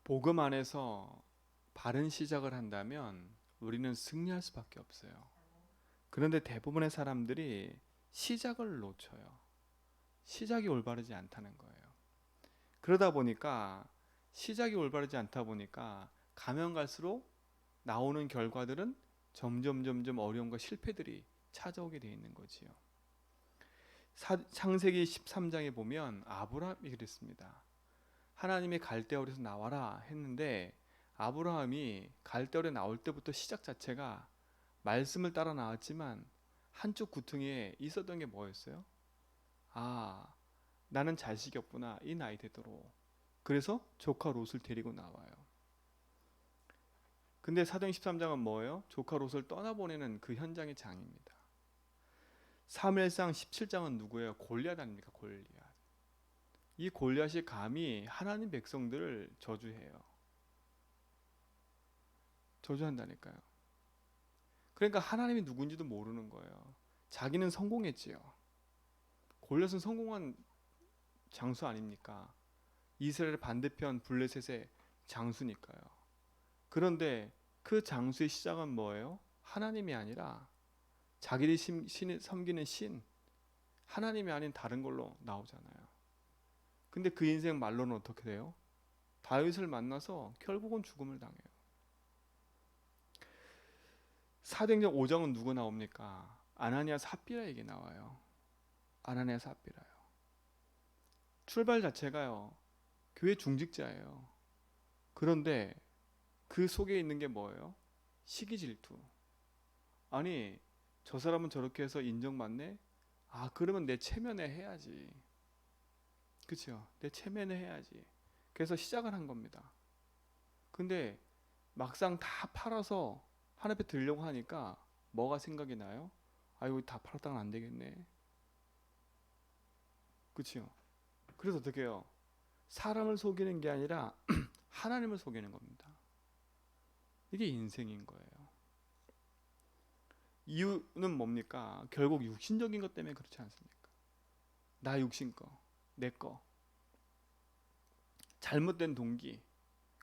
복음 안에서 바른 시작을 한다면 우리는 승리할 수밖에 없어요. 그런데 대부분의 사람들이 시작을 놓쳐요. 시작이 올바르지 않다는 거예요. 그러다 보니까 시작이 올바르지 않다 보니까 가면 갈수록 나오는 결과들은 점점 어려움과 실패들이 찾아오게 되어 있는 거지요. 창세기 13장에 보면 아브라함이 그랬습니다. 하나님이 갈대아우에서 나와라 했는데 아브라함이 갈대아우에 나올 때부터 시작 자체가 말씀을 따라 나왔지만 한쪽 구퉁이에 있었던 게 뭐였어요? 아, 나는 자식이 없구나 이 나이 되도록. 그래서 조카 롯을 데리고 나와요. 근데 사도행 13장은 뭐예요? 조카 롯을 떠나보내는 그 현장의 장입니다. 사무엘상 17장은 누구예요? 골리앗 아닙니까? 골리앗. 이 골리앗이 감히 하나님 백성들을 저주해요. 저주한다니까요. 그러니까 하나님이 누군지도 모르는 거예요. 자기는 성공했지요. 골리앗은 성공한 장수 아닙니까? 이스라엘 반대편 블레셋의 장수니까요. 그런데 그 장수의 시작은 뭐예요? 하나님이 아니라 자기들이 섬기는 신, 하나님이 아닌 다른 걸로 나오잖아요. 근데 그 인생 말로는 어떻게 돼요? 다윗을 만나서 결국은 죽음을 당해요. 사도행전 5장은 누구 나옵니까? 아나니아 삽비라에게 나와요. 아나니아 삽비라요. 출발 자체가요. 교회 중직자예요. 그런데 그 속에 있는 게 뭐예요? 시기 질투. 아니, 저 사람은 저렇게 해서 인정받네? 아, 그러면 내 체면에 해야지. 그렇죠? 내 체면에 해야지. 그래서 시작을 한 겁니다. 근데 막상 다 팔아서 하나님 앞에 드리려고 하니까 뭐가 생각이 나요? 아, 이거 다 팔았다간 안 되겠네. 그렇죠? 그래서 어떻게 해요? 사람을 속이는 게 아니라 하나님을 속이는 겁니다. 이게 인생인 거예요. 이유는 뭡니까? 결국 육신적인 것 때문에 그렇지 않습니까? 나 육신 거, 내 거, 잘못된 동기,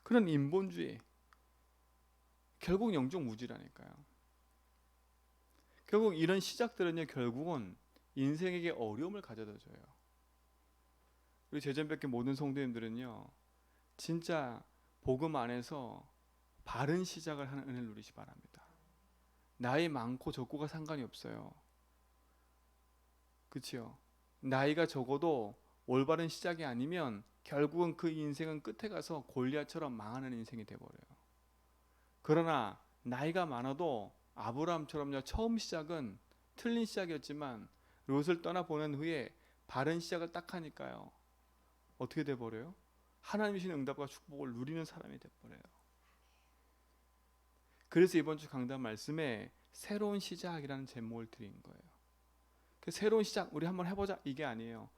그런 인본주의, 결국 영적 무지라니까요. 결국 이런 시작들은요, 결국은 인생에게 어려움을 가져다 줘요. 우리 제전백교 모든 성도님들은요, 진짜 복음 안에서 바른 시작을 하는 은혜를 누리시 바랍니다. 나이 많고 적고가 상관이 없어요. 그치요? 나이가 적어도 올바른 시작이 아니면 결국은 그 인생은 끝에 가서 골리앗처럼 망하는 인생이 돼버려요. 그러나 나이가 많아도 아브라함처럼요, 처음 시작은 틀린 시작이었지만 롯을 떠나보낸 후에 바른 시작을 딱 하니까요, 어떻게 돼버려요? 하나님이 주신 응답과 축복을 누리는 사람이 돼버려요. 그래서 이번 주 강단 말씀에 새로운 시작이라는 제목을 드린 거예요. 그 새로운 시작 우리 한번 해보자 이게 아니에요.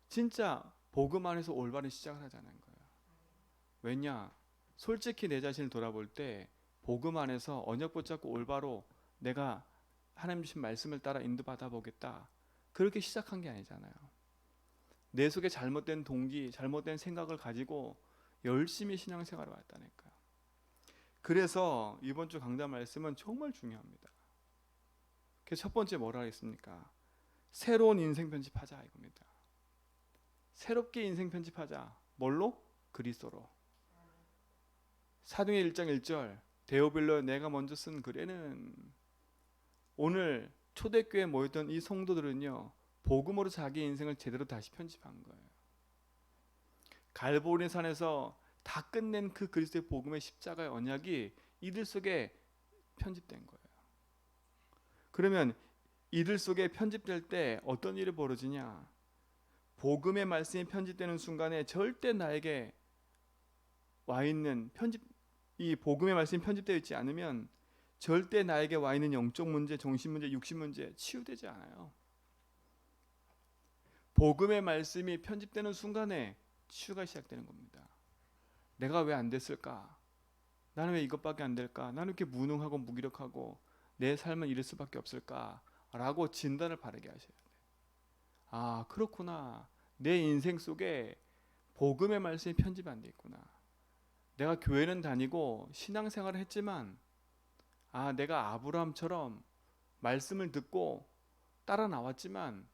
진짜 복음 안에서 올바른 시작을 하자는 거예요. 왜냐? 솔직히 내 자신을 돌아볼 때 복음 안에서 언약 붙잡고 올바로 내가 하나님 주신 말씀을 따라 인도받아 보겠다. 그렇게 시작한 게 아니잖아요. 내 속에 잘못된 동기, 잘못된 생각을 가지고 열심히 신앙생활을 왔다니까요. 그래서 이번 주 강단 말씀은 정말 중요합니다. 그래서 첫 번째 뭐라 했습니까? 새로운 인생 편집하자 이겁니다. 새롭게 인생 편집하자. 뭘로? 그리스도로. 사도행전 1장 1절 데오빌로 내가 먼저 쓴 글에는 오늘 초대교회에 모였던 이 성도들은요, 복음으로 자기 인생을 제대로 다시 편집한 거예요. 갈보리 산에서 다 끝낸 그 그리스도의 복음의 십자가의 언약이 이들 속에 편집된 거예요. 그러면 이들 속에 편집될 때 어떤 일이 벌어지냐? 복음의 말씀이 편집되는 순간에 절대 나에게 와 있는 이 복음의 말씀이 편집되어 있지 않으면 절대 나에게 와 있는 영적 문제, 정신 문제, 육신 문제 치유되지 않아요. 복음의 말씀이 편집되는 순간에 치유가 시작되는 겁니다. 내가 왜 안 됐을까? 나는 왜 이것밖에 안 될까? 나는 이렇게 무능하고 무기력하고 내 삶은 이럴 수밖에 없을까? 라고 진단을 바르게 하셔야 돼요. 아, 그렇구나. 내 인생 속에 복음의 말씀이 편집이 안 돼 있구나. 내가 교회는 다니고 신앙생활을 했지만 내가 아브라함처럼 말씀을 듣고 따라 나왔지만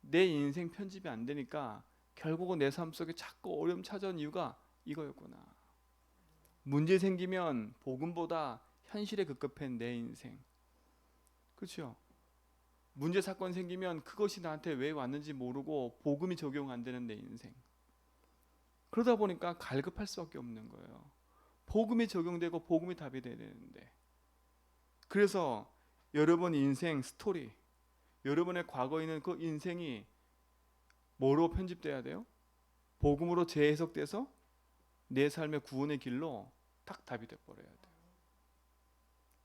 내 인생 편집이 안 되니까 결국은 내 삶 속에 자꾸 어려움 찾아온 이유가 이거였구나. 문제 생기면 복음보다 현실에 급급한 내 인생. 그렇죠? 문제 사건 생기면 그것이 나한테 왜 왔는지 모르고 복음이 적용 안 되는 내 인생. 그러다 보니까 갈급할 수밖에 없는 거예요. 복음이 적용되고 복음이 답이 돼야 되는데. 그래서 여러분 인생 스토리, 여러분의 과거에 있는 그 인생이 뭐로 편집돼야 돼요? 복음으로 재해석돼서 내 삶의 구원의 길로 딱 답이 돼 버려야 돼요.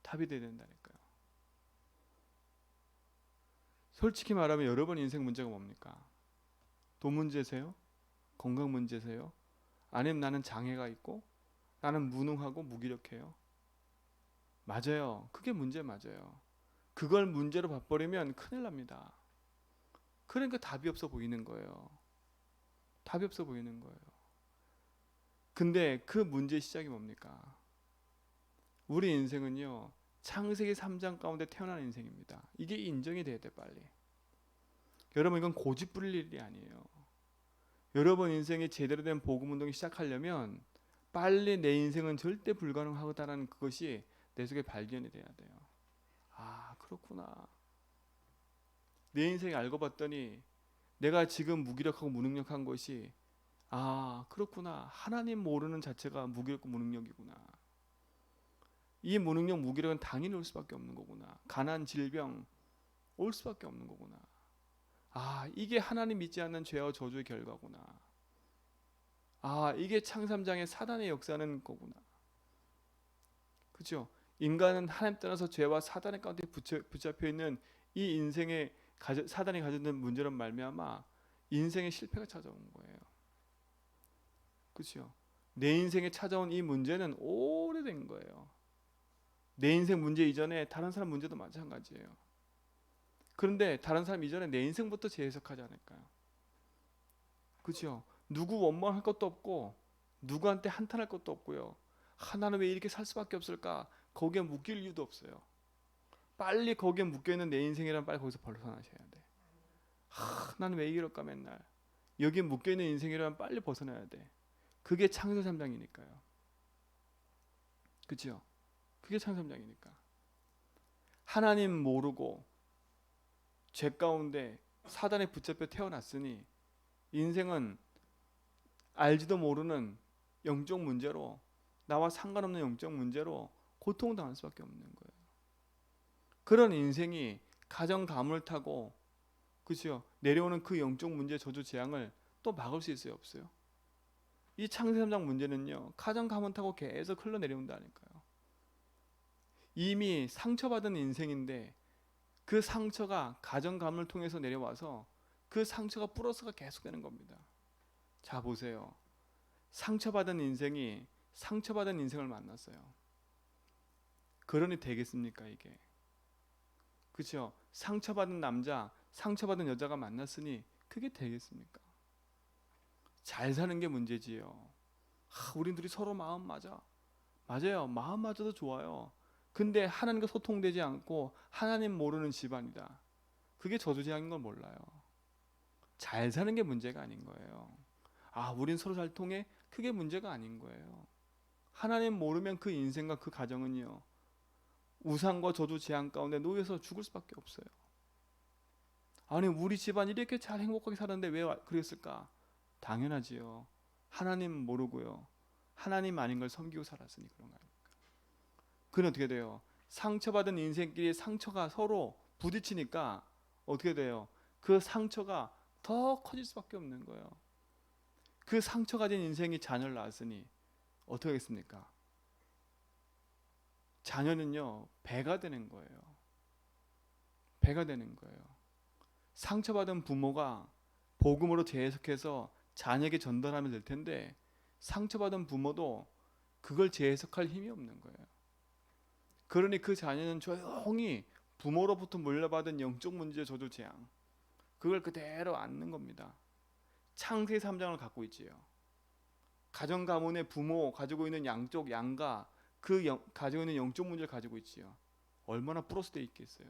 답이 돼야 된다니까요. 솔직히 말하면 여러분 인생 문제가 뭡니까? 돈 문제세요? 건강 문제세요? 아니면 나는 장애가 있고 나는 무능하고 무기력해요? 맞아요. 그게 문제 맞아요. 그걸 문제로 봐버리면 큰일 납니다. 그러니까 답이 없어 보이는 거예요. 답이 없어 보이는 거예요. 근데 그 문제의 시작이 뭡니까? 우리 인생은요, 창세기 3장 가운데 태어난 인생입니다. 이게 인정이 돼야 돼, 빨리. 여러분, 이건 고집 부릴 일이 아니에요. 여러분 인생에 제대로 된 복음 운동이 시작하려면 빨리 내 인생은 절대 불가능하다는 그것이 내 속에 발견이 돼야 돼요. 그렇구나. 내 인생을 알고 봤더니 내가 지금 무기력하고 무능력한 것이 그렇구나. 하나님 모르는 자체가 무기력고 무능력이구나. 이 무능력 무기력은 당연히 올 수밖에 없는 거구나. 가난 질병 올 수밖에 없는 거구나. 이게 하나님 믿지 않는 죄와 저주의 결과구나. 이게 창삼장의 사단의 역사는 거구나. 그렇죠? 인간은 하나님 떠나서 죄와 사단의 가운데 붙잡혀 있는 이 인생의 사단이 가져는 문제로 말미암아 인생의 실패가 찾아온 거예요. 그렇죠? 내 인생에 찾아온 이 문제는 오래된 거예요. 내 인생 문제 이전에 다른 사람 문제도 마찬가지예요. 그런데 다른 사람 이전에 내 인생부터 재해석하지 않을까요? 그렇죠? 누구 원망할 것도 없고 누구한테 한탄할 것도 없고요. 나는 왜 이렇게 살 수밖에 없을까? 거기에 묶일 이유도 없어요. 빨리 거기에 묶여있는 내 인생이란 빨리 거기서 벗어나셔야 돼. 나는 왜 이럴까 맨날. 여기에 묶여있는 인생이란 빨리 벗어나야 돼. 그게 창세 3장이니까요. 그렇죠? 그게 창세 3장이니까. 하나님 모르고 죄 가운데 사단에 붙잡혀 태어났으니 인생은 알지도 모르는 영적 문제로 나와 상관없는 영적 문제로 고통당할 수밖에 없는 거예요. 그런 인생이 가정 가문을 타고 그렇죠? 내려오는 그 영적 문제 저주 재앙을 또 막을 수 있어요, 없어요? 이 창세 3장 문제는요. 가정 가문 타고 계속 흘러내려온다니까요. 이미 상처받은 인생인데 그 상처가 가정 가문을 통해서 내려와서 그 상처가 플러스가 계속되는 겁니다. 자 보세요. 상처받은 인생이 상처받은 인생을 만났어요. 그러니 되겠습니까 이게? 그렇죠? 상처받은 남자, 상처받은 여자가 만났으니 그게 되겠습니까? 잘 사는 게 문제지요. 우리들이 서로 마음 맞아. 맞아요. 마음 맞아도 좋아요. 근데 하나님과 소통되지 않고 하나님 모르는 집안이다. 그게 저주재앙인 걸 몰라요. 잘 사는 게 문제가 아닌 거예요. 우린 서로 잘 통해? 그게 문제가 아닌 거예요. 하나님 모르면 그 인생과 그 가정은요. 우상과 저주 재앙 가운데 놓여서 죽을 수밖에 없어요. 우리 집안 이렇게 잘 행복하게 살았는데 왜 그랬을까? 당연하지요. 하나님 모르고요. 하나님 아닌 걸 섬기고 살았으니 그런 거 아닙니까? 그건 어떻게 돼요? 상처받은 인생끼리 상처가 서로 부딪히니까 어떻게 돼요? 그 상처가 더 커질 수밖에 없는 거예요. 그 상처 가진 인생이 자녀를 낳았으니 어떻게 하겠습니까? 자녀는요 배가 되는 거예요. 배가 되는 거예요. 상처받은 부모가 복음으로 재해석해서 자녀에게 전달하면 될 텐데 상처받은 부모도 그걸 재해석할 힘이 없는 거예요. 그러니 그 자녀는 조용히 부모로부터 물려받은 영적 문제 저주 재앙 그걸 그대로 안는 겁니다. 창세 3장을 갖고 있지요. 가정 가문의 부모 가지고 있는 양쪽 양가 가지고 있는 영적 문제를 가지고 있지요. 얼마나 플러스 돼 있겠어요.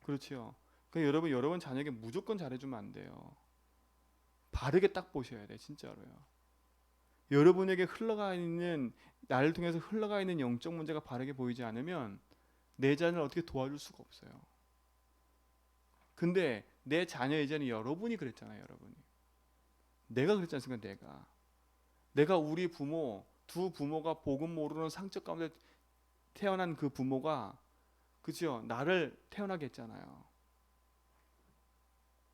그렇죠. 그러니까 여러분 자녀에게 무조건 잘해주면 안 돼요. 바르게 딱 보셔야 돼, 진짜로요. 여러분에게 흘러가 있는 나를 통해서 흘러가 있는 영적 문제가 바르게 보이지 않으면 내 자녀를 어떻게 도와줄 수가 없어요. 근데 내 자녀 이제는 여러분이 그랬잖아요, 여러분이. 내가 그랬지 않습니까? 내가 우리 부모 두 부모가 복음 모르는 상처 가운데 태어난 그 부모가 그죠? 나를 태어나게 했잖아요.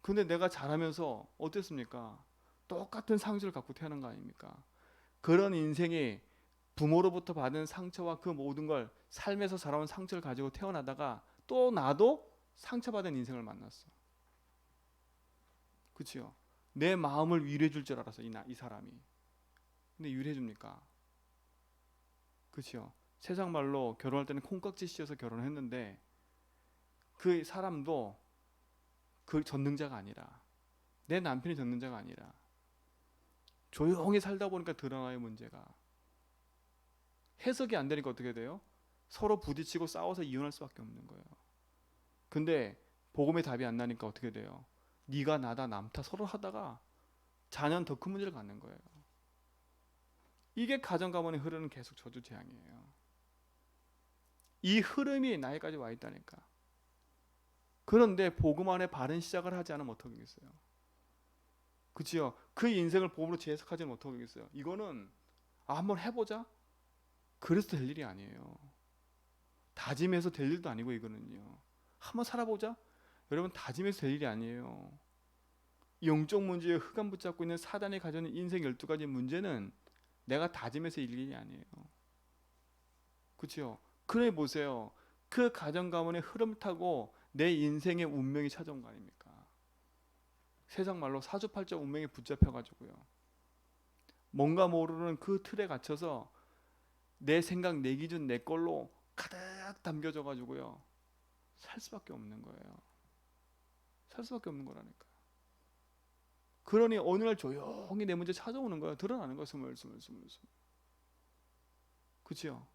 근데 내가 자라면서 어땠습니까? 똑같은 상처를 갖고 태어난 거 아닙니까? 그런 인생이 부모로부터 받은 상처와 그 모든 걸 삶에서 자라온 상처를 가지고 태어나다가 또 나도 상처받은 인생을 만났어. 그렇죠? 내 마음을 위로해 줄 줄 알았어, 이 사람이. 근데 위로해 줍니까? 그렇죠? 세상 말로 결혼할 때는 콩깍지 씌워서 결혼했는데 그 사람도 그 전능자가 아니라, 내 남편이 전능자가 아니라 조용히 살다 보니까 드러나요, 문제가. 해석이 안 되니까 어떻게 돼요? 서로 부딪히고 싸워서 이혼할 수밖에 없는 거예요. 근데 복음의 답이 안 나니까 어떻게 돼요? 네가 나다 남타 서로 하다가 자녀는 더 큰 문제를 갖는 거예요. 이게 가정 가문에 흐르는 계속 저주 재앙이에요. 이 흐름이 나에까지 와 있다니까. 그런데 복음 안에 바른 시작을 하지 않으면 어떡하겠어요? 그치요? 그 인생을 복음으로 재해석하지 않으면 어떡하겠어요? 이거는 한번 해보자? 그래서 될 일이 아니에요. 다짐해서 될 일도 아니고 이거는요. 한번 살아보자? 여러분 다짐해서 될 일이 아니에요. 영적 문제에 흑암 붙잡고 있는 사단이 가져오는 인생 12가지 문제는 내가 다짐해서 이길 일이 아니에요. 그렇죠? 그래 보세요. 그 가정 가문의 흐름 타고 내 인생의 운명이 찾아온 거 아닙니까? 세상 말로 사주팔자 운명에 붙잡혀가지고요. 뭔가 모르는 그 틀에 갇혀서 내 생각, 내 기준, 내 걸로 가득 담겨져가지고요. 살 수밖에 없는 거예요. 살 수밖에 없는 거라니까. 그러니 어느 날 조용히 내 문제 찾아오는 거예요. 드러나는 거예요. 스물스물. 그렇죠?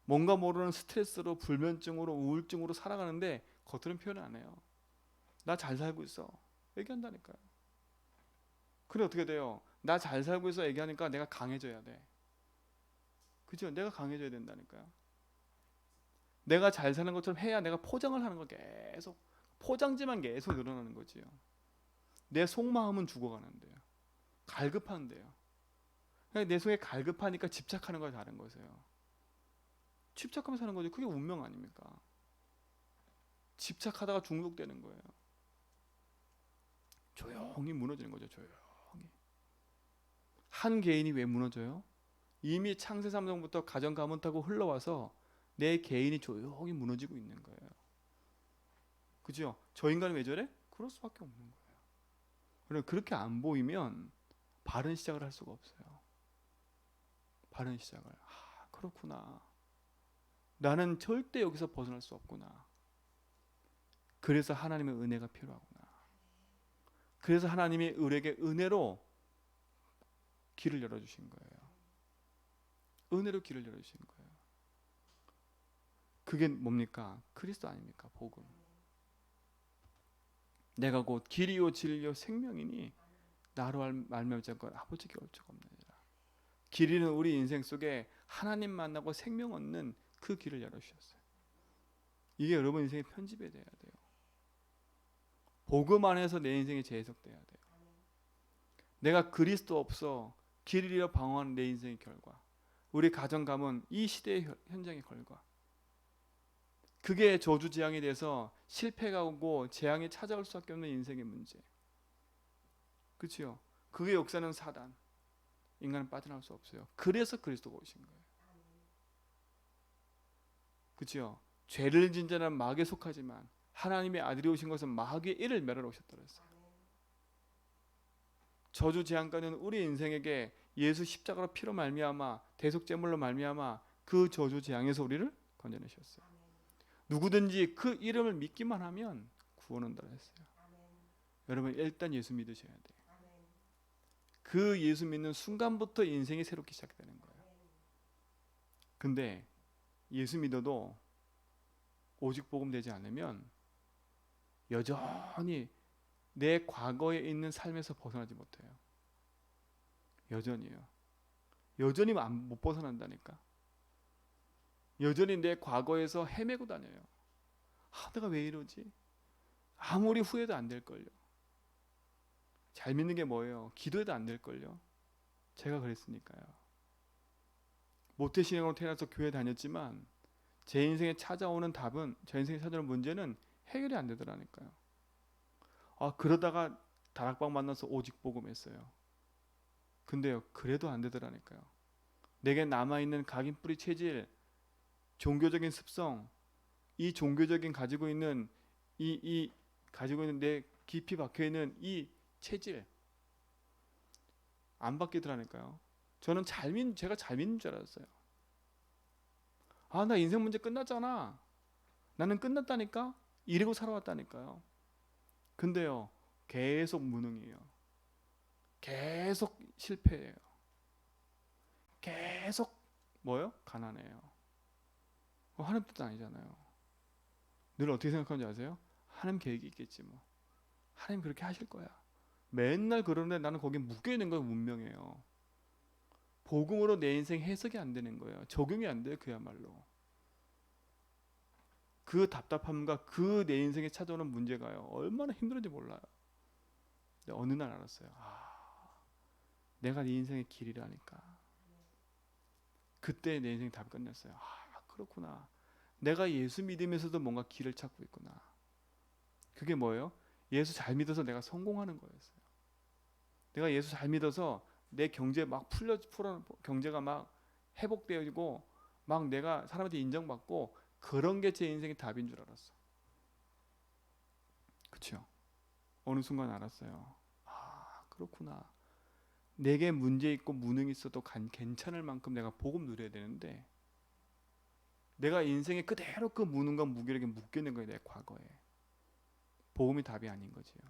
뭔가 모르는 스트레스로 불면증으로 우울증으로 살아가는데 겉으로는 표현 안 해요. 나 잘 살고 있어. 얘기한다니까요. 그래 어떻게 돼요? 나 잘 살고 있어 얘기하니까 내가 강해져야 돼. 그죠? 내가 강해져야 된다니까요. 내가 잘 사는 것처럼 해야 내가 포장을 하는 거 계속 포장지만 계속 늘어나는 거지요. 내 속마음은 죽어가는데요. 갈급한데요. 내 속에 갈급하니까 집착하는 거 다른 거세요. 집착하면서 사는 거죠. 그게 운명 아닙니까? 집착하다가 중독되는 거예요. 조용히 무너지는 거죠. 조용히. 한 개인이 왜 무너져요? 이미 창세 삼성부터 가정 가문 타고 흘러와서 내 개인이 조용히 무너지고 있는 거예요. 그죠? 저 인간은 왜 저래? 그럴 수밖에 없는 거예요. 그럼 그렇게 안 보이면 바른 시작을 할 수가 없어요. 바른 시작을. 그렇구나. 나는 절대 여기서 벗어날 수 없구나. 그래서 하나님의 은혜가 필요하구나. 그래서 하나님이 우리에게 은혜로 길을 열어주신 거예요. 은혜로 길을 열어주신 거예요. 그게 뭡니까? 그리스도 아닙니까? 복음. 내가 곧 길이요 진리요 생명이니 나로 말미암지 않고 아버지께 올 적 없느니라. 길이는 우리 인생 속에 하나님 만나고 생명 얻는 그 길을 열어주셨어요. 이게 여러분 인생의 편집이 돼야 돼요. 복음 안에서 내 인생이 재해석돼야 돼요. 내가 그리스도 없어 길 잃어 방황하는 내 인생의 결과, 우리 가정 가문 이 시대의 현장의 결과, 그게 저주재앙이 돼서 실패가 오고 재앙이 찾아올 수밖에 없는 인생의 문제. 그렇죠? 그게 역사는 사단. 인간은 빠져나올 수 없어요. 그래서 그리스도가 오신 거예요. 그렇죠? 죄를 진 자는 마귀에 속하지만 하나님의 아들이 오신 것은 마귀의 일을 멸하러 오셨다 그랬어요. 저주 재앙까지는 우리 인생에게 예수 십자가로 피로 말미암아 대속제물로 말미암아 그 저주 재앙에서 우리를 건져내셨어요. 누구든지 그 이름을 믿기만 하면 구원 온다 했어요. 여러분 일단 예수 믿으셔야 돼요. 그 예수 믿는 순간부터 인생이 새롭게 시작되는 거예요. 근데 예수 믿어도 오직 복음 되지 않으면 여전히 내 과거에 있는 삶에서 벗어나지 못해요. 여전히요. 여전히 못 벗어난다니까. 여전히 내 과거에서 헤매고 다녀요. 내가 왜 이러지? 아무리 후회도 안 될걸요. 잘 믿는 게 뭐예요? 기도해도 안 될걸요. 제가 그랬으니까요. 모태신앙으로 태어나서 교회 다녔지만 제 인생에 찾아오는 답은, 제 인생에 찾아오는 문제는 해결이 안 되더라니까요. 그러다가 다락방 만나서 오직 복음 했어요. 근데요, 그래도 안 되더라니까요. 내게 남아있는 각인 뿌리 체질, 종교적인 습성, 이 종교적인 가지고 있는 가지고 있는 내 깊이 박혀 있는 이 체질 안 바뀌더라니까요. 저는 제가 잘 믿는 줄 알았어요. 나 인생 문제 끝났잖아. 나는 끝났다니까. 이러고 살아왔다니까요. 근데요, 계속 무능이에요. 계속 실패해요. 계속 뭐요? 가난해요. 하나님 뜻 아니잖아요. 늘 어떻게 생각하는지 아세요? 하나님 계획이 있겠지 뭐. 하나님 그렇게 하실 거야. 맨날 그러는데 나는 거기에 묶여있는 건 문명이에요. 복음으로 내 인생 해석이 안 되는 거예요. 적용이 안 돼요. 그야말로. 그 답답함과 그 내 인생에 찾아오는 문제가요, 얼마나 힘들은지 몰라요. 근데 어느 날 알았어요. 내가 네 인생의 길이라니까. 그때 내 인생이 답이 끝났어요. 그렇구나. 내가 예수 믿으면서도 뭔가 길을 찾고 있구나. 그게 뭐예요? 예수 잘 믿어서 내가 성공하는 거였어요. 내가 예수 잘 믿어서 내 경제 막 경제가 막 회복되어지고 막 내가 사람한테 인정받고, 그런 게 제 인생의 답인 줄 알았어. 그렇죠? 어느 순간 알았어요. 그렇구나. 내게 문제 있고 무능이 있어도 괜찮을 만큼 내가 복음 누려야 되는데, 내가 인생에 그대로 그 무능과 무기력에 묶여 있는 거예요. 내 과거에. 복음이 답이 아닌 거지요.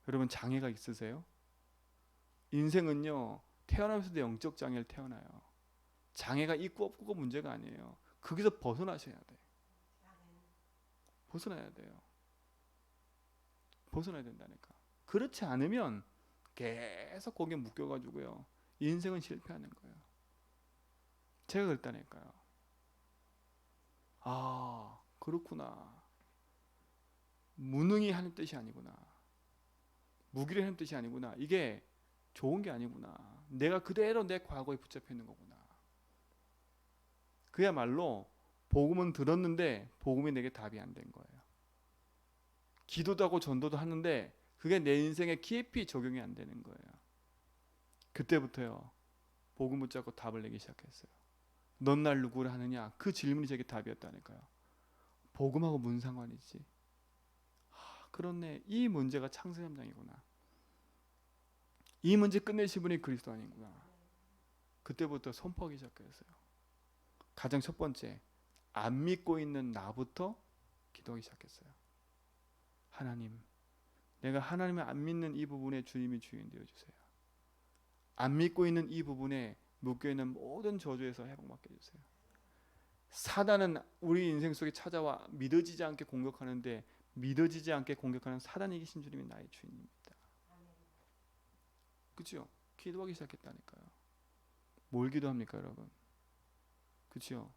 여러분, 장애가 있으세요? 인생은요, 태어나면서도 영적 장애를 태어나요. 장애가 있고 없고가 문제가 아니에요. 거기서 벗어나셔야 돼. 벗어나야 돼요. 벗어나야 된다니까. 그렇지 않으면 계속 거기에 묶여가지고요, 인생은 실패하는 거예요. 제가 그랬다니까요. 그렇구나. 무능이 하는 뜻이 아니구나. 무기를 하는 뜻이 아니구나. 이게 좋은 게 아니구나. 내가 그대로 내 과거에 붙잡혀 있는 거구나. 그야말로 복음은 들었는데 복음이 내게 답이 안 된 거예요. 기도도 하고 전도도 하는데 그게 내 인생에 깊이 적용이 안 되는 거예요. 그때부터요, 복음 붙잡고 답을 내기 시작했어요. 넌 날 누구를 하느냐? 그 질문이 제게 답이었다니까요. 복음하고 무슨 상관이지? 그렇네. 이 문제가 창세 현장이구나. 이 문제 끝내신 분이 그리스도인이구나. 그때부터 선포하기 시작했어요. 가장 첫 번째, 안 믿고 있는 나부터 기도하기 시작했어요. 하나님, 내가 하나님을 안 믿는 이 부분에 주님이 주인 되어주세요. 안 믿고 있는 이 부분에 묶여있는 모든 저주에서 해방받게 해주세요. 사단은 우리 인생 속에 찾아와 믿어지지 않게 공격하는데, 믿어지지 않게 공격하는 사단이 계신 주님이 나의 주인입니다. 그렇죠? 기도하기 시작했다니까요. 뭘 기도합니까, 여러분? 그렇죠?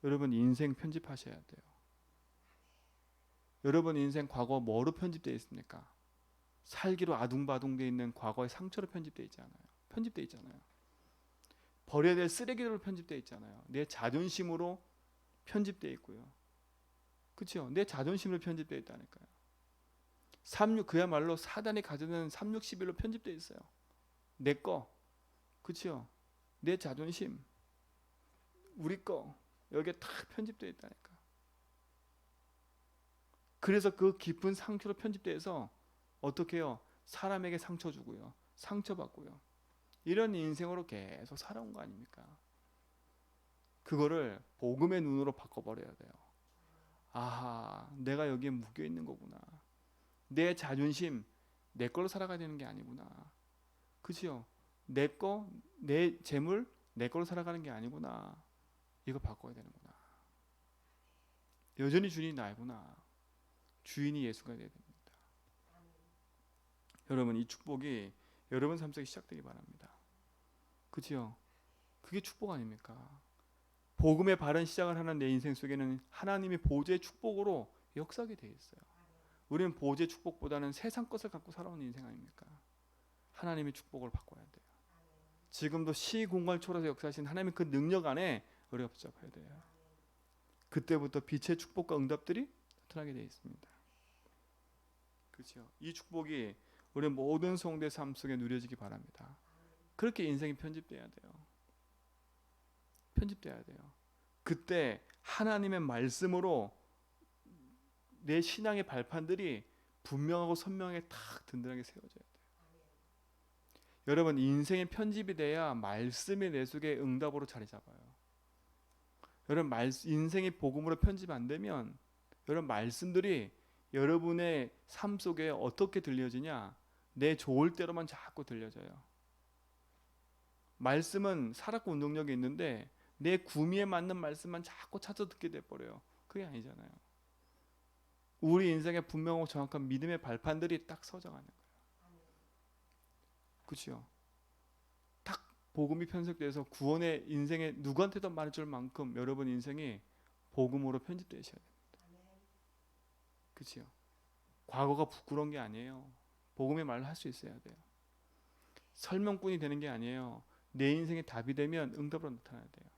여러분 인생 편집하셔야 돼요. 여러분 인생 과거 뭐로 편집되어 있습니까? 살기로 아둥바둥되어 있는 과거의 상처로 편집되어 있잖아요. 편집되어 있잖아요. 버려야 될 쓰레기로 편집되어 있잖아요. 내 자존심으로 편집되어 있고요. 그렇죠? 내 자존심으로 편집되어 있다니까요. 그야말로 사단이 가져는 361로 편집되어 있어요. 내 거, 그렇죠? 내 자존심, 우리 거, 여기에 다 편집되어 있다니까. 그래서 그 깊은 상처로 편집돼서 어떻게 해요? 사람에게 상처 주고요, 상처받고요, 이런 인생으로 계속 살아온 거 아닙니까? 그거를 복음의 눈으로 바꿔버려야 돼요. 내가 여기에 묶여 있는 거구나. 내 자존심, 내 걸로 살아가야 되는 게 아니구나. 그치요? 내 거, 내 재물 내 걸로 살아가는 게 아니구나. 이거 바꿔야 되는구나. 여전히 주인이 나구나. 주인이 예수가 되어야 됩니다. 여러분, 이 축복이 여러분 삶 속에 시작되기 바랍니다. 그치요? 그게 축복 아닙니까? 복음의 바른 시작을 하는 내 인생 속에는 하나님의 보좌의 축복으로 역사하게 되어 있어요. 우리는 보좌의 축복보다는 세상 것을 갖고 살아오는 인생 아닙니까? 하나님의 축복을 바꿔야 돼요. 지금도 시공간을 초월해서 역사하신 하나님의 그 능력 안에 우리가 붙잡아야 돼요. 그때부터 빛의 축복과 응답들이 나타나게 되어 있습니다. 그렇죠? 이 축복이 우리 모든 성도의 삶 속에 누려지기 바랍니다. 그렇게 인생이 편집돼야 돼요. 편집돼야 돼요. 그때 하나님의 말씀으로 내 신앙의 발판들이 분명하고 선명하게 탁 든든하게 세워져야 돼요. 여러분, 인생의 편집이 돼야 말씀이 내 속에 응답으로 자리 잡아요. 여러분, 인생의 복음으로 편집 안 되면 여러분 말씀들이 여러분의 삶 속에 어떻게 들려지냐? 내 좋을 대로만 자꾸 들려져요. 말씀은 살았고 운동력이 있는데 내 구미에 맞는 말씀만 자꾸 찾아 듣게 돼버려요. 그게 아니잖아요. 우리 인생에 분명하고 정확한 믿음의 발판들이 딱 서져가는 거예요. 그렇죠? 딱 복음이 편성돼서 구원의 인생에 누구한테도 말해줄 만큼 여러분 인생이 복음으로 편집되셔야 됩니다. 그렇죠? 과거가 부끄러운 게 아니에요. 복음의 말을 할 수 있어야 돼요. 설명꾼이 되는 게 아니에요. 내 인생의 답이 되면 응답으로 나타나야 돼요.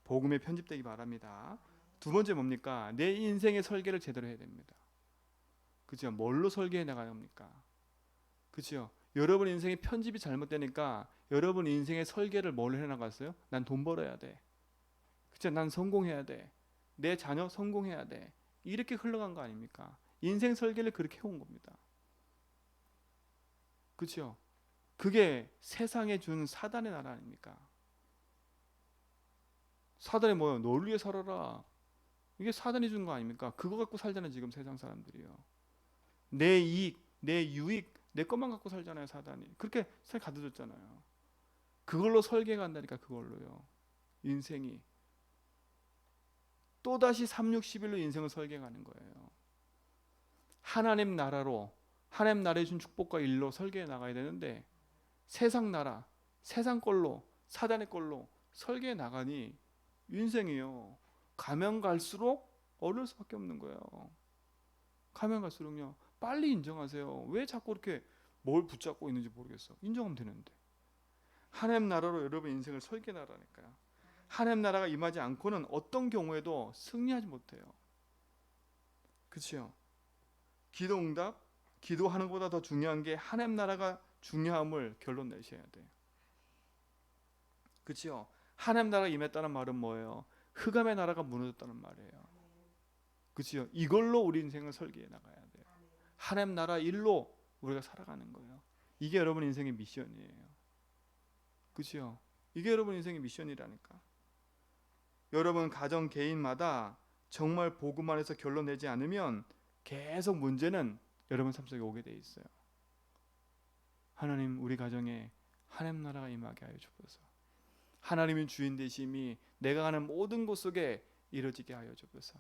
복음에 편집되기 바랍니다. 두 번째 뭡니까? 내 인생의 설계를 제대로 해야 됩니다. 그죠? 뭘로 설계해 나가야 합니까? 그죠? 여러분 인생의 편집이 잘못되니까 여러분 인생의 설계를 뭘로 해 나갔어요? 난 돈 벌어야 돼. 그죠? 난 성공해야 돼. 내 자녀 성공해야 돼. 이렇게 흘러간 거 아닙니까? 인생 설계를 그렇게 해온 겁니다. 그죠? 그게 세상에 준 사단의 나라 아닙니까? 사단이 뭐예요? 널 위해 살아라. 이게 사단이 준 거 아닙니까? 그거 갖고 살잖아요. 지금 세상 사람들이요. 내 이익, 내 유익, 내 것만 갖고 살잖아요. 사단이. 그렇게 살 가둬줬잖아요. 그걸로 설계가 한다니까. 그걸로요. 인생이. 또다시 360일로 인생을 설계하는 거예요. 하나님 나라로, 하나님 나라에 준 축복과 일로 설계해 나가야 되는데 세상 나라, 세상 걸로, 사단의 걸로 설계해 나가니 인생이요. 가면 갈수록 어려울 수밖에 없는 거예요. 가면 갈수록요. 빨리 인정하세요. 왜 자꾸 이렇게 뭘 붙잡고 있는지 모르겠어. 인정하면 되는데. 하나님 나라로 여러분 인생을 설계해 나가니까요. 하나님 나라가 임하지 않고는 어떤 경우에도 승리하지 못해요. 그렇죠? 기도 응답, 기도하는 것보다 더 중요한 게 하나님 나라가 중요함을 결론 내셔야 돼요. 그렇죠? 하나님 나라가 임했다는 말은 뭐예요? 흑암의 나라가 무너졌다는 말이에요. 그렇죠? 이걸로 우리 인생을 설계해 나가야 돼요. 하나님 나라 일로 우리가 살아가는 거예요. 이게 여러분 인생의 미션이에요. 그렇죠? 이게 여러분 인생의 미션이라니까. 여러분 가정 개인마다 정말 복음 안에서 결론 내지 않으면 계속 문제는 여러분 삶 속에 오게 돼 있어요. 하나님, 우리 가정에 하나님 나라가 임하게 하여 주옵소서. 하나님의 주인 되심이 내가 가는 모든 곳 속에 이루어지게 하여 주옵소서.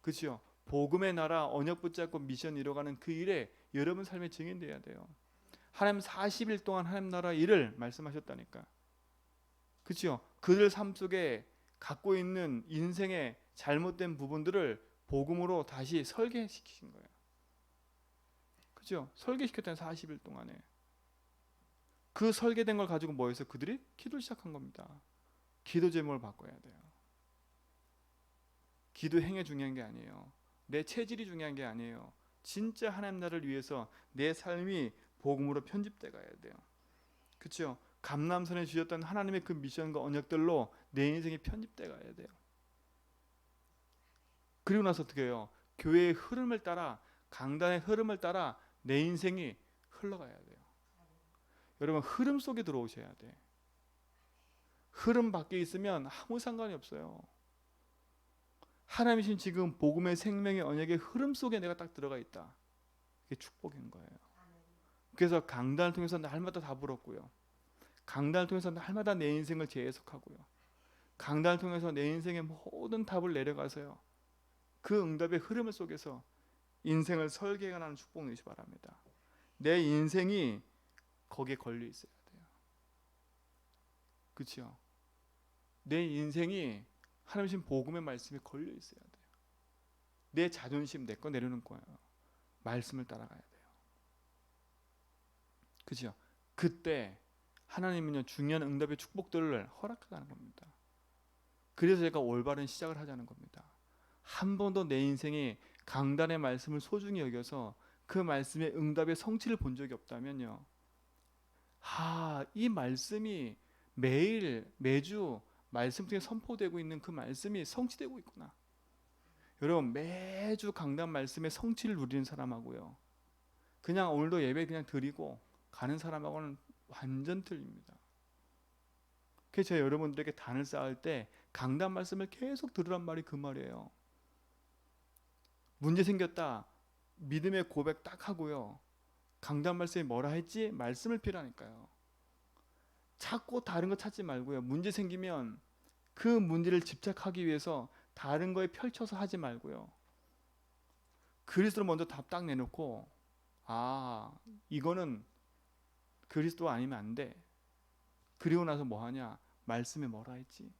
그렇죠? 복음의 나라 언약 붙잡고 미션 이뤄가는 그 일에 여러분 삶의 증인돼야 돼요. 하나님 40일 동안 하나님 나라 일을 말씀하셨다니까. 그렇죠? 그들 삶 속에 갖고 있는 인생의 잘못된 부분들을 복음으로 다시 설계시키신 거예요. 그렇죠? 설계시켰다는 40일 동안에. 그 설계된 걸 가지고 뭐 해서 그들이 기도를 시작한 겁니다. 기도 제목을 바꿔야 돼요. 기도 행위 중요한 게 아니에요. 내 체질이 중요한 게 아니에요. 진짜 하나님 나라를 위해서 내 삶이 복음으로 편집돼 가야 돼요. 그렇죠? 감람산에 주셨던 하나님의 그 미션과 언약들로 내 인생이 편집돼 가야 돼요. 그리고 나서 어떻게 해요? 교회의 흐름을 따라, 강단의 흐름을 따라 내 인생이 흘러가야 돼요. 여러분 흐름 속에 들어오셔야 돼. 흐름 밖에 있으면 아무 상관이 없어요. 하나님이신 지금 복음의 생명의 언약의 흐름 속에 내가 딱 들어가 있다. 그게 축복인 거예요. 그래서 강단을 통해서 날마다 답을 얻고요. 강단을 통해서 날마다 내 인생을 재해석하고요. 강단을 통해서 내 인생의 모든 답을 내려가서요. 그 응답의 흐름 속에서 인생을 설계해가는 축복 누리시 바랍니다. 내 인생이 거기에 걸려 있어야 돼요. 그렇죠? 내 인생이 하나님 복음의 말씀에 걸려 있어야 돼요. 내 자존심 내 거 내려놓은 거예요. 말씀을 따라가야 돼요. 그렇죠? 그때 하나님은요 중요한 응답의 축복들을 허락하는 겁니다. 그래서 제가 올바른 시작을 하자는 겁니다. 한 번도 내 인생에 강단의 말씀을 소중히 여겨서 그 말씀의 응답의 성취를 본 적이 없다면요. 이 말씀이 매주 말씀 중에 선포되고 있는 그 말씀이 성취되고 있구나. 여러분 매주 강단 말씀의 성취를 누리는 사람하고요. 그냥 오늘도 예배 그냥 드리고 가는 사람하고는 완전 틀립니다. 그래서 제가 여러분들에게 단을 쌓을 때 강단 말씀을 계속 들으란 말이 그 말이에요. 문제 생겼다. 믿음의 고백 딱 하고요. 강단 말씀이 뭐라 했지? 말씀을 피라니까요. 자꾸 다른 거 찾지 말고요. 문제 생기면 그 문제를 집착하기 위해서 다른 거에 펼쳐서 하지 말고요. 그리스도를 먼저 답 딱 내놓고 이거는 그리스도 아니면 안 돼. 그리고 나서 뭐 하냐? 말씀에 뭐라 했지?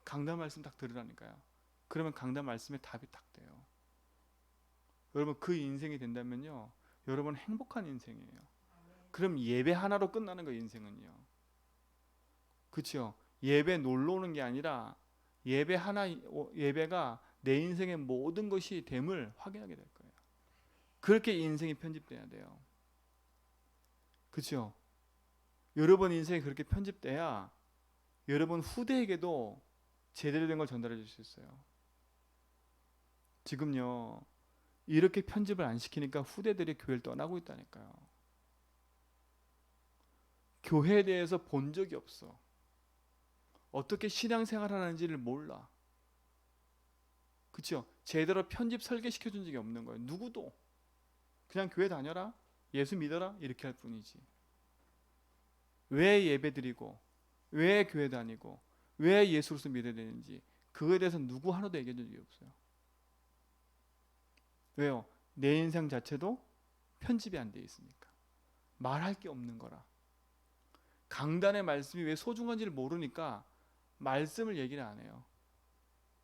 강단 말씀 딱 들으라니까요. 그러면 강단 말씀에 답이 딱 돼요. 여러분 그 인생이 된다면요. 여러분 행복한 인생이에요. 그럼 예배 하나로 끝나는 거예요. 인생은요. 그렇죠? 예배 놀러 오는 게 아니라 예배가 내 인생의 모든 것이 됨을 확인하게 될 거예요. 그렇게 인생이 편집돼야 돼요. 그렇죠? 여러분 인생이 그렇게 편집돼야 여러분 후대에게도 제대로 된 걸 전달해 줄 수 있어요. 지금요 이렇게 편집을 안 시키니까 후대들이 교회를 떠나고 있다니까요. 교회에 대해서 본 적이 없어. 어떻게 신앙생활 하는지를 몰라. 그렇죠? 제대로 편집 설계시켜 준 적이 없는 거예요. 누구도. 그냥 교회 다녀라, 예수 믿어라 이렇게 할 뿐이지. 왜 예배드리고 왜 교회 다니고 왜 예수로서 믿어야 되는지 그거에 대해서 누구 하나도 얘기해 준 적이 없어요. 왜요? 내 인생 자체도 편집이 안 돼 있으니까. 말할 게 없는 거라. 강단의 말씀이 왜 소중한지를 모르니까 말씀을 얘기를 안 해요.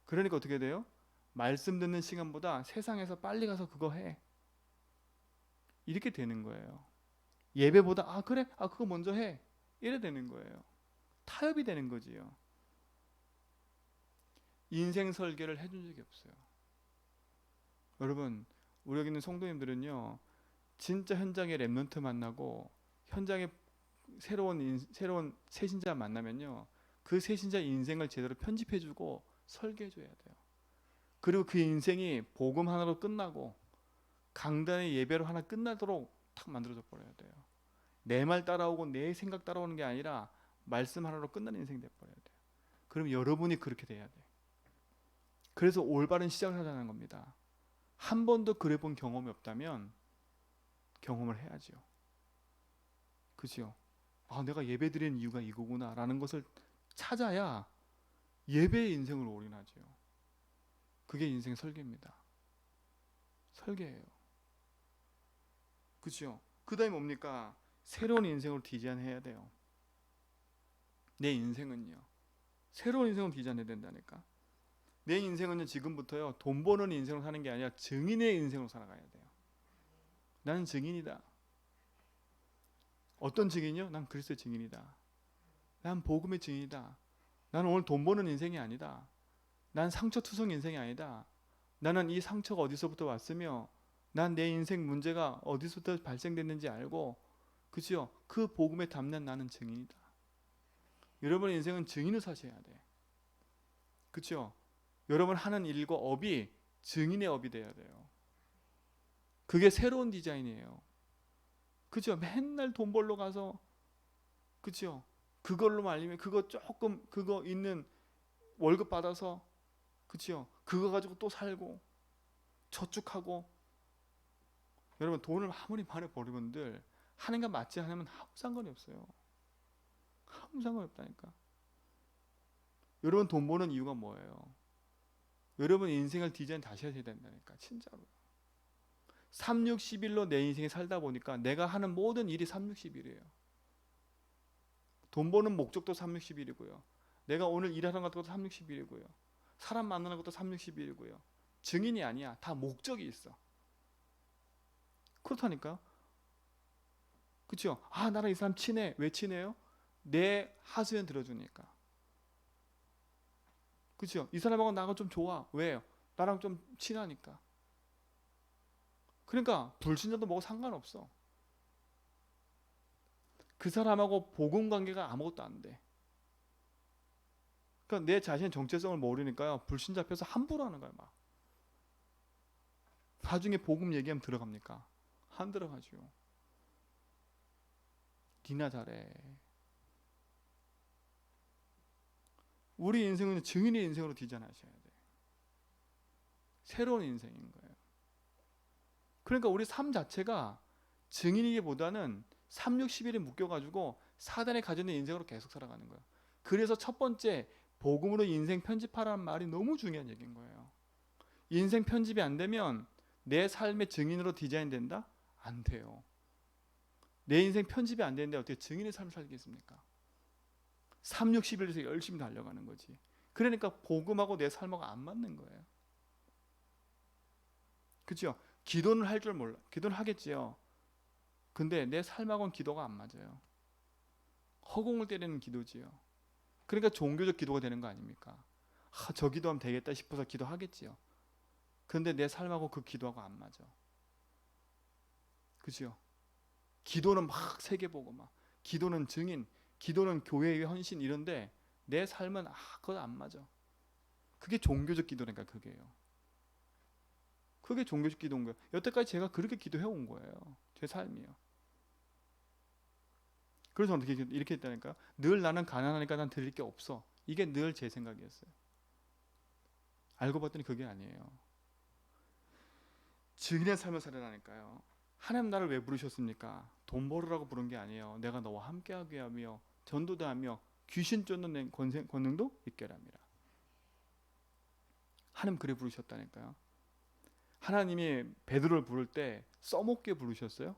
그러니까 어떻게 돼요? 말씀 듣는 시간보다 세상에서 빨리 가서 그거 해. 이렇게 되는 거예요. 예배보다 그래? 그거 먼저 해. 이래 되는 거예요. 타협이 되는 거지요. 인생 설계를 해준 적이 없어요. 여러분 우리 여기 있는 성도님들은요 진짜 현장에 랩런트 만나고 현장에 새로운 새신자 만나면요 그 새신자 인생을 제대로 편집해주고 설계해줘야 돼요. 그리고 그 인생이 복음 하나로 끝나고 강단의 예배로 하나 끝나도록 탁 만들어져 버려야 돼요. 내 말 따라오고 내 생각 따라오는 게 아니라 말씀 하나로 끝나는 인생이 돼버려야 돼요. 그럼 여러분이 그렇게 돼야 돼. 그래서 올바른 시작을 하자는 겁니다. 한 번도 그래 본 경험이 없다면 경험을 해야죠. 그죠? 내가 예배 드리는 이유가 이거구나 라는 것을 찾아야 예배의 인생을 올인하죠. 그게 인생 설계입니다. 설계예요. 그죠? 그 다음에 뭡니까? 새로운 인생으로 디자인해야 돼요. 내 인생은요. 새로운 인생으로 디자인해야 된다니까. 내 인생은요 지금부터요 돈 버는 인생으로 사는 게 아니라 증인의 인생으로 살아가야 돼요. 나는 증인이다. 어떤 증인이요? 난 그리스도의 증인이다. 난 복음의 증인이다. 나는 오늘 돈 버는 인생이 아니다. 난 상처투성 인생이 아니다. 나는 이 상처가 어디서부터 왔으며 난 내 인생 문제가 어디서부터 발생됐는지 알고 그죠? 그 복음에 담는 나는 증인이다. 여러분의 인생은 증인을 사셔야 돼. 그죠? 여러분 하는 일과 업이 증인의 업이 돼야 돼요. 그게 새로운 디자인이에요. 그죠? 맨날 돈 벌러 가서 그죠? 그걸로 말리면 그거 있는 월급 받아서 그죠? 그거 가지고 또 살고 저축하고 여러분 돈을 아무리 많이 버리분들 하는가 맞지 않으면 아무 상관이 없어요. 아무 상관이 없다니까. 여러분 돈 버는 이유가 뭐예요? 여러분 인생을 디자인 다시 해야 된다니까. 진짜로. 360일로 내 인생에 살다 보니까 내가 하는 모든 일이 360일이에요. 돈 버는 목적도 360일이고요. 내가 오늘 일하는 것도 360일이고요. 사람 만나는 것도 360일이고요. 증인이 아니야. 다 목적이 있어. 그렇다니까. 그렇죠? 아, 나랑 이 사람 친해. 왜 친해요? 내 하소연 들어주니까. 그렇죠? 이 사람하고 나하고 좀 좋아. 왜요? 나랑 좀 친하니까. 그러니까 불신자도 뭐고 상관없어. 그 사람하고 복음 관계가 아무것도 안 돼. 그러니까 내 자신의 정체성을 모르니까요. 불신자 앞에서 함부로 하는 거야, 막. 나중에 복음 얘기하면 들어갑니까? 안 들어가죠. 니나 잘해. 우리 인생은 증인의 인생으로 디자인하셔야 돼. 새로운 인생인 거예요. 그러니까 우리 삶 자체가 증인이기보다는 3, 60일에 묶여가지고 사단에 가져있는 인생으로 계속 살아가는 거예요. 그래서 첫 번째 복음으로 인생 편집하라는 말이 너무 중요한 얘기인 거예요. 인생 편집이 안 되면 내 삶의 증인으로 디자인된다? 안 돼요. 내 인생 편집이 안 되는데 어떻게 증인의 삶을 살겠습니까? 3, 60일에서 열심히 달려가는 거지. 그러니까 복음하고 내 삶하고 안 맞는 거예요. 그렇죠? 기도는 할 줄 몰라. 기도는 하겠지요. 근데 내 삶하고는 기도가 안 맞아요. 허공을 때리는 기도지요. 그러니까 종교적 기도가 되는 거 아닙니까? 아, 저 기도하면 되겠다 싶어서 기도하겠지요. 근데 내 삶하고 그 기도하고 안 맞아. 그죠? 기도는 막 세계 보고 막 기도는 증인, 기도는 교회의 헌신 이런데 내 삶은 그거 안 맞아. 그게 종교적 기도니까 그게요. 그게 종교적 기도인 거예요. 여태까지 제가 그렇게 기도해 온 거예요. 제 삶이요. 그래서 어떻게 이렇게 했다니까요. 늘 나는 가난하니까 난 드릴 게 없어. 이게 늘 제 생각이었어요. 알고 봤더니 그게 아니에요. 증인의 삶을 살아라니까요. 하나님 나를 왜 부르셨습니까? 돈 벌으라고 부른 게 아니에요. 내가 너와 함께하게 하며 전도도 하며 귀신 쫓는 권능도 있게 합니다. 하나님 그래 부르셨다니까요. 하나님이 베드로를 부를 때 써먹게 부르셨어요?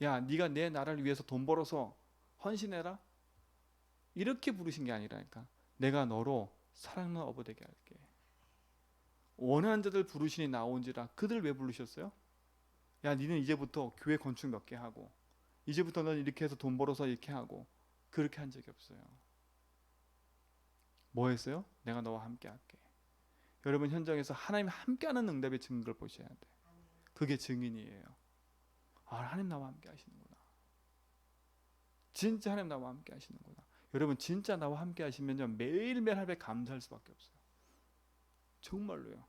야, 네가 내 나라를 위해서 돈 벌어서 헌신해라? 이렇게 부르신 게 아니라니까. 내가 너로 사랑하는 어부 되게 할게. 원하는 자들 부르시니 나온지라. 그들 왜 부르셨어요? 야, 니는 이제부터 교회 건축 몇 개 하고 이제부터 넌 이렇게 해서 돈 벌어서 이렇게 하고. 그렇게 한 적이 없어요. 뭐 했어요? 내가 너와 함께 할게. 여러분 현장에서 하나님 함께하는 응답의 증거를 보셔야 돼. 그게 증인이에요. 아, 하나님 나와 함께 하시는구나. 진짜 하나님 나와 함께 하시는구나. 여러분 진짜 나와 함께 하시면요 매일매일 하루에 감사할 수밖에 없어요. 정말로요.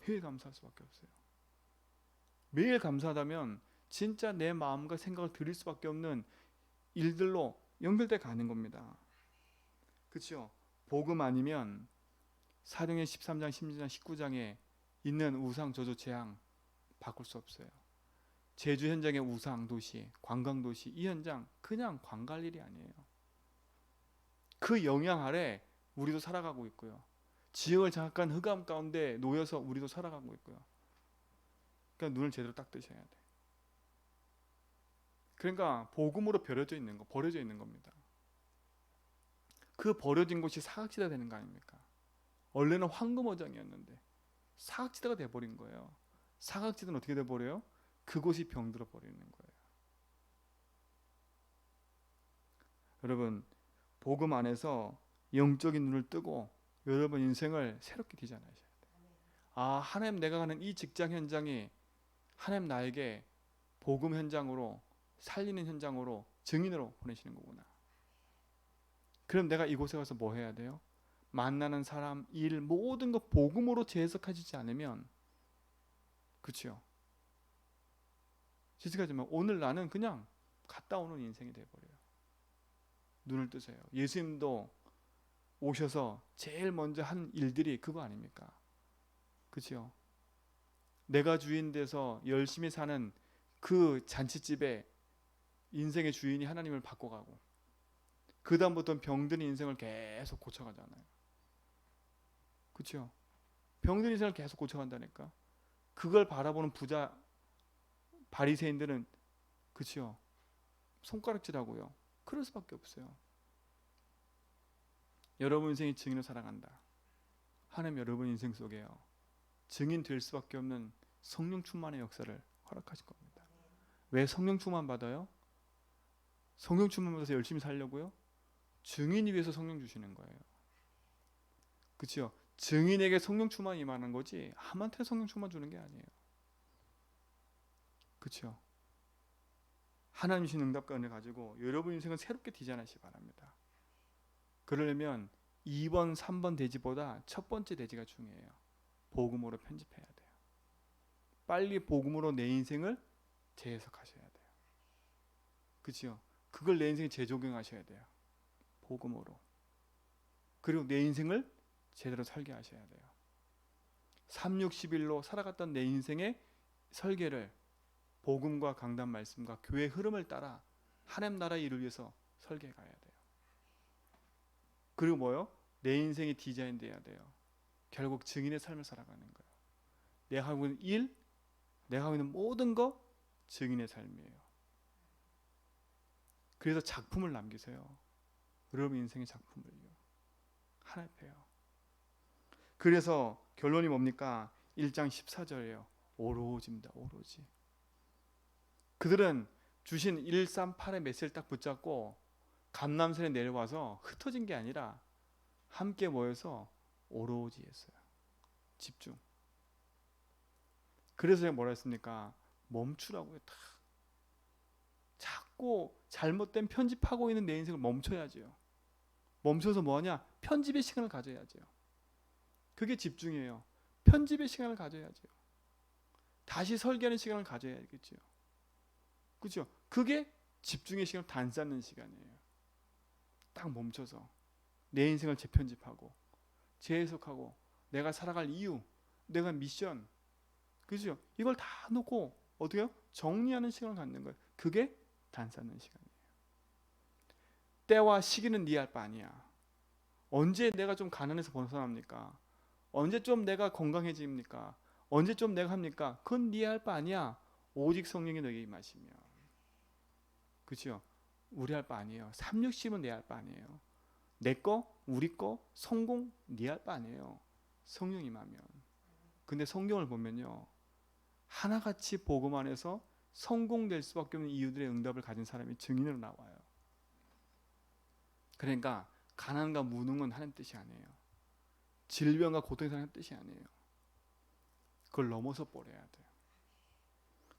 매일 감사할 수밖에 없어요. 매일 감사하다면 진짜 내 마음과 생각을 드릴 수밖에 없는 일들로 연결돼 가는 겁니다. 그렇죠? 복음 아니면 사도행전 13장, 16장, 19장에 있는 우상, 저주, 재앙 바꿀 수 없어요. 제주 현장의 우상 도시, 관광 도시 이 현장 그냥 관광 일이 아니에요. 그 영향 아래 우리도 살아가고 있고요. 지역을 장악한 흑암 가운데 놓여서 우리도 살아가고 있고요. 그러니까 눈을 제대로 딱 뜨셔야 돼. 그러니까 복음으로 버려져 있는 겁니다. 그 버려진 곳이 사각지대가 되는 거 아닙니까? 원래는 황금어장이었는데 사각지대가 돼버린 거예요. 사각지대는 어떻게 돼버려요? 그곳이 병들어 버리는 거예요. 여러분 복음 안에서 영적인 눈을 뜨고 여러분 인생을 새롭게 디자인하셔야 돼요. 아, 하나님 내가 가는 이 직장 현장이 하나님 나에게 복음 현장으로 살리는 현장으로 증인으로 보내시는 거구나. 그럼 내가 이곳에 가서 뭐 해야 돼요? 만나는 사람, 일 모든 것 복음으로 재해석하시지 않으면 그렇죠. 지식하지만 오늘 나는 그냥 갔다 오는 인생이 돼버려요. 눈을 뜨세요. 예수님도 오셔서 제일 먼저 한 일들이 그거 아닙니까? 그렇죠. 내가 주인 돼서 열심히 사는 그 잔치집에 인생의 주인이 하나님을 바꿔가고 그 다음부터는 병든 인생을 계속 고쳐가잖아요. 그렇죠? 병든 인생을 계속 고쳐간다니까. 그걸 바라보는 부자 바리새인들은 그렇죠? 손가락질하고요. 그럴 수밖에 없어요. 여러분 인생이 증인으로 살아간다. 하나님 여러분 인생 속에요. 증인 될 수밖에 없는 성령 충만의 역사를 허락하실 겁니다. 왜 성령 충만 받아요? 성령 충만 받아서 열심히 살려고요? 증인이 위해서 성령 주시는 거예요. 그렇죠? 증인에게 성령 충만이 임하는 거지 아무한테 성령 충만 주는 게 아니에요. 그렇죠? 하나님 주신 응답과 은혜 가지고 여러분 인생은 새롭게 디자인하시기 바랍니다. 그러려면 2번, 3번 대지보다 첫 번째 대지가 중요해요. 복음으로 편집해야 돼요. 빨리 복음으로 내 인생을 재해석하셔야 돼요. 그렇죠? 그걸 내 인생에 재조경하셔야 돼요. 복음으로. 그리고 내 인생을 제대로 살게 하셔야 돼요. 360일로 살아갔던 내 인생의 설계를 복음과 강단 말씀과 교회의 흐름을 따라 하나님 나라의 일을 위해서 설계해 가야 돼요. 그리고 뭐요? 내 인생이 디자인돼야 돼요. 결국 증인의 삶을 살아가는 거예요. 내가 하고 있는 일, 내가 하고 있는 모든 거 증인의 삶이에요. 그래서 작품을 남기세요. 여러분 인생의 작품을요. 하나 펴요. 그래서 결론이 뭡니까? 1장 14절이에요. 오로지입니다. 오로지. 그들은 주신 138의 메시지를 딱 붙잡고 감람산에 내려와서 흩어진 게 아니라 함께 모여서 오로지 했어요. 집중. 그래서 제가 뭐라 했습니까? 멈추라고요. 다. 자꾸 잘못된 편집하고 있는 내 인생을 멈춰야죠. 멈춰서 뭐하냐? 편집의 시간을 가져야죠. 그게 집중이에요. 편집의 시간을 가져야죠. 다시 설계하는 시간을 가져야겠죠. 그렇죠? 그게 집중의 시간, 단쌓는 시간이에요. 딱 멈춰서 내 인생을 재편집하고 재해석하고 내가 살아갈 이유, 내가 미션, 그죠? 이걸 다 놓고 어떻게요? 정리하는 시간을 갖는 거예요. 그게 단쌓는 시간이에요. 때와 시기는 네 할 바 아니야. 언제 내가 좀 가난해서 벗어납니까? 언제 좀 내가 건강해집니까? 언제 좀 내가 합니까? 그건 네 할 바 아니야. 오직 성령이 너에게 임하시면. 그렇죠? 우리 할 바 아니에요. 360은 내 할 바 아니에요. 내 거, 우리 거, 성공 네 할 바 아니에요. 성령 임하면. 근데 성경을 보면요. 하나같이 복음 안에서 성공될 수밖에 없는 이유들의 응답을 가진 사람이 증인으로 나와요. 그러니까 가난과 무능은 하나님 뜻이 아니에요. 질병과 고통이 하나님 뜻이 아니에요. 그걸 넘어서 버려야 돼요.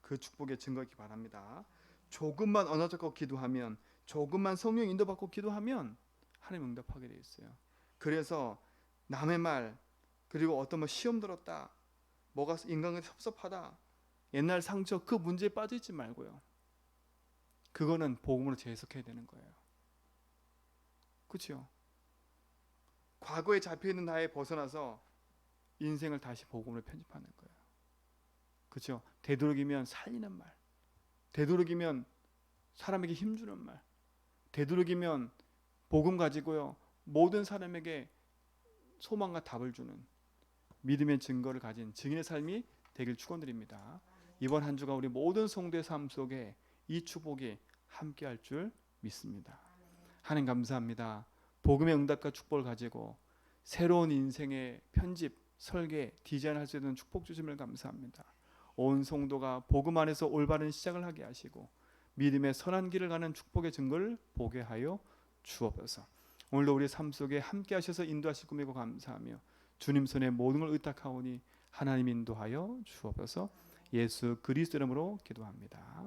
그 축복의 증거이기 바랍니다. 조금만 언어 잡고 기도하면, 조금만 성령 인도받고 기도하면 하나님 응답하게 돼 있어요. 그래서 남의 말, 그리고 어떤 뭐 시험 들었다, 뭐가 인간관계 섭섭하다, 옛날 상처, 그 문제에 빠져 있지 말고요. 그거는 복음으로 재해석해야 되는 거예요. 그렇죠? 과거에 잡혀있는 나에 벗어나서 인생을 다시 복음으로 편집하는 거예요. 그렇죠? 되도록이면 살리는 말, 되도록이면 사람에게 힘주는 말, 되도록이면 복음 가지고요 모든 사람에게 소망과 답을 주는 믿음의 증거를 가진 증인의 삶이 되길 축원드립니다. 이번 한 주가 우리 모든 성도의 삶 속에 이 축복이 함께할 줄 믿습니다. 하나님 감사합니다. 복음의 응답과 축복을 가지고 새로운 인생의 편집, 설계, 디자인할 수 있는 축복 주심을 감사합니다. 온 성도가 복음 안에서 올바른 시작을 하게 하시고 믿음의 선한 길을 가는 축복의 증거를 보게 하여 주옵소서. 오늘도 우리 삶 속에 함께 하셔서 인도하실 꿈이고 감사하며 주님 손에 모든 걸 의탁하오니 하나님 인도하여 주옵소서. 예수 그리스도 이름으로 기도합니다.